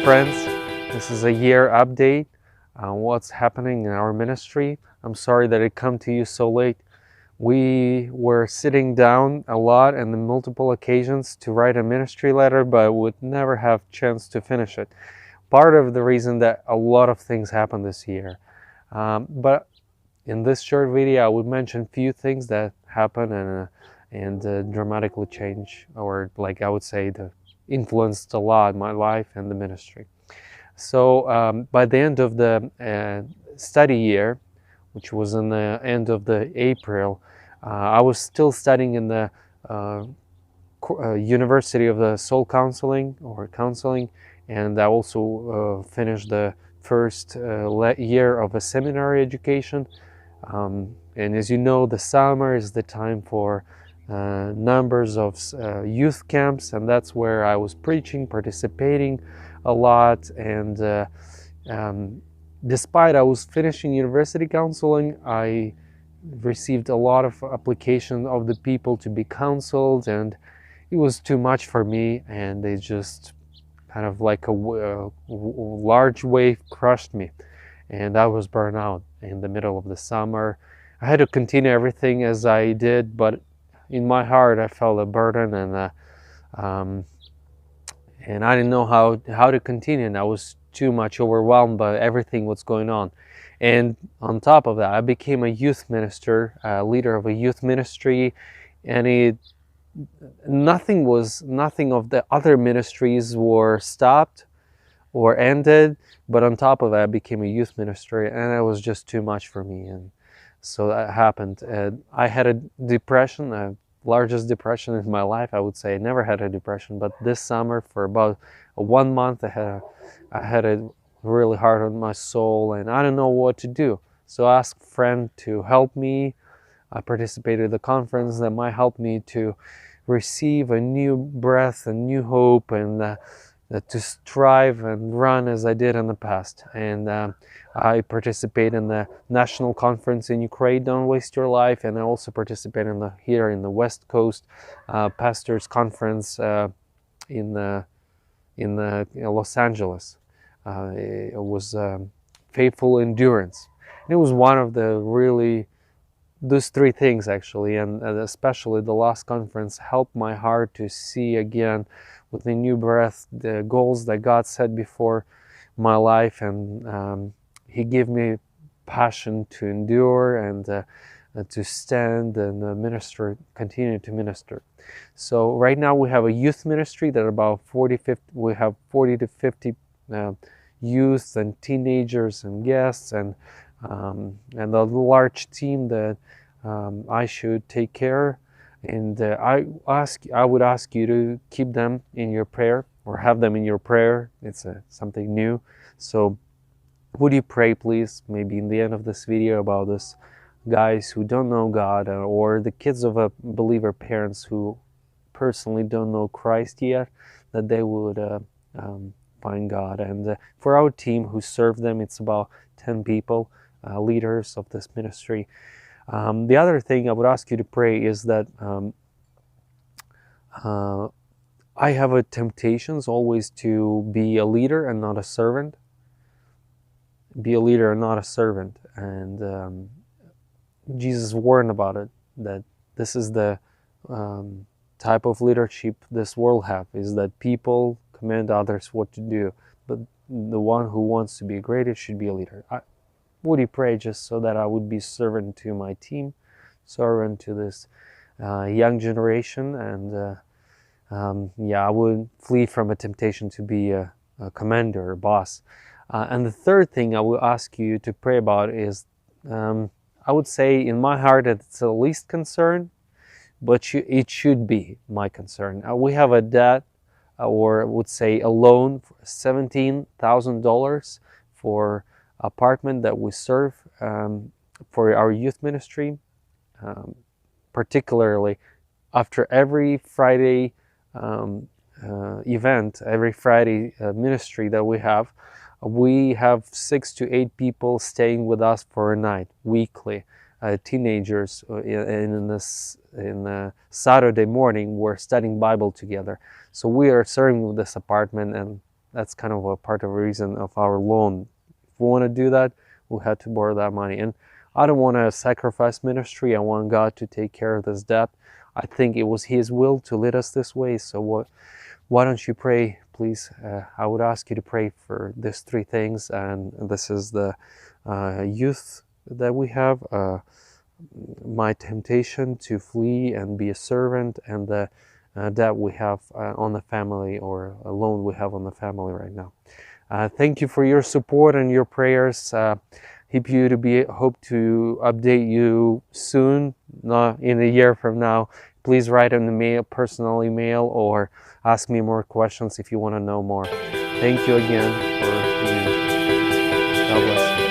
friends. This is a year update on what's happening in our ministry. I'm sorry that it come to you so late. We were sitting down a lot and on multiple occasions to write a ministry letter, but would never have chance to finish it. Part of the reason that a lot of things happened this year. But in this short video, I would mention few things that happen and dramatically change, or like I would say, influenced a lot my life and the ministry. So by the end of the study year, which was in the end of the April, I was still studying in the University of the Soul Counseling or Counseling, and I also finished the first year of a seminary education. And as you know, the summer is the time for numbers of youth camps, and that's where I was preaching, participating a lot. And despite I was finishing university counseling, I received a lot of application of the people to be counseled, and it was too much for me, and they just kind of like a large wave crushed me, and I was burned out in the middle of the summer. I had to continue everything as I did, but in my heart I felt a burden, and I didn't know how to continue, and I was too much overwhelmed by everything what's going on. And on top of that, I became a youth minister, leader of a youth ministry, and nothing of the other ministries were stopped or ended, but on top of that, I became a youth minister, and it was just too much for me. And so that happened. I had a depression, the largest depression in my life, I would say. I never had a depression, but this summer for about 1 month, I had it really hard on my soul, and I don't know what to do. So I asked a friend to help me. I participated in the conference that might help me to receive a new breath, a new hope, and to strive and run as I did in the past. And I participate in the national conference in Ukraine, Don't Waste Your Life, and I also participate here in the West Coast pastors conference in Los Angeles. It was Faithful Endurance. And it was one of those three things actually, and especially the last conference helped my heart to see again with a new breath the goals that God set before my life, and He gave me passion to endure and to stand and continue to minister. So right now we have a youth ministry that about 40-50, we have 40 to 50 youth and teenagers and guests, and a large team that I should take care. And I would ask you to keep them in your prayer, or have them in your prayer. It's something new. So would you pray, please, maybe in the end of this video, about this guys who don't know God, or the kids of a believer parents who personally don't know Christ yet, that they would find God. And for our team who serve them, it's about 10 people, leaders of this ministry. The other thing I would ask you to pray is that I have a temptations always to be a leader and not a servant. Be a leader and not a servant. And Jesus warned about it, that this is the type of leadership this world have, is that people command others what to do, but the one who wants to be greater should be a leader. Would you pray just so that I would be servant to my team, servant to this young generation, and I would flee from a temptation to be a commander or boss. And the third thing I will ask you to pray about is, I would say in my heart that it's the least concern, but it should be my concern. We have a debt, or I would say a loan for $17,000 for apartment that we serve for our youth ministry, particularly after every Friday event, every Friday ministry that we have 6 to 8 people staying with us for a night weekly. Teenagers in Saturday morning we're studying Bible together. So we are serving with this apartment, and that's kind of a part of the reason of our loan. If we want to do that, we had to borrow that money. And I don't want to sacrifice ministry. I want God to take care of this debt. I think it was His will to lead us this way. So why don't you pray, please? I would ask you to pray for these three things. And this is the youth that we have, my temptation to flee and be a servant, and the debt we have on the family, or a loan we have on the family right now. Thank you for your support and your prayers. Hope to update you soon, not in a year from now. Please write in the mail, personal email, or ask me more questions if you want to know more. Thank you again for being. God bless.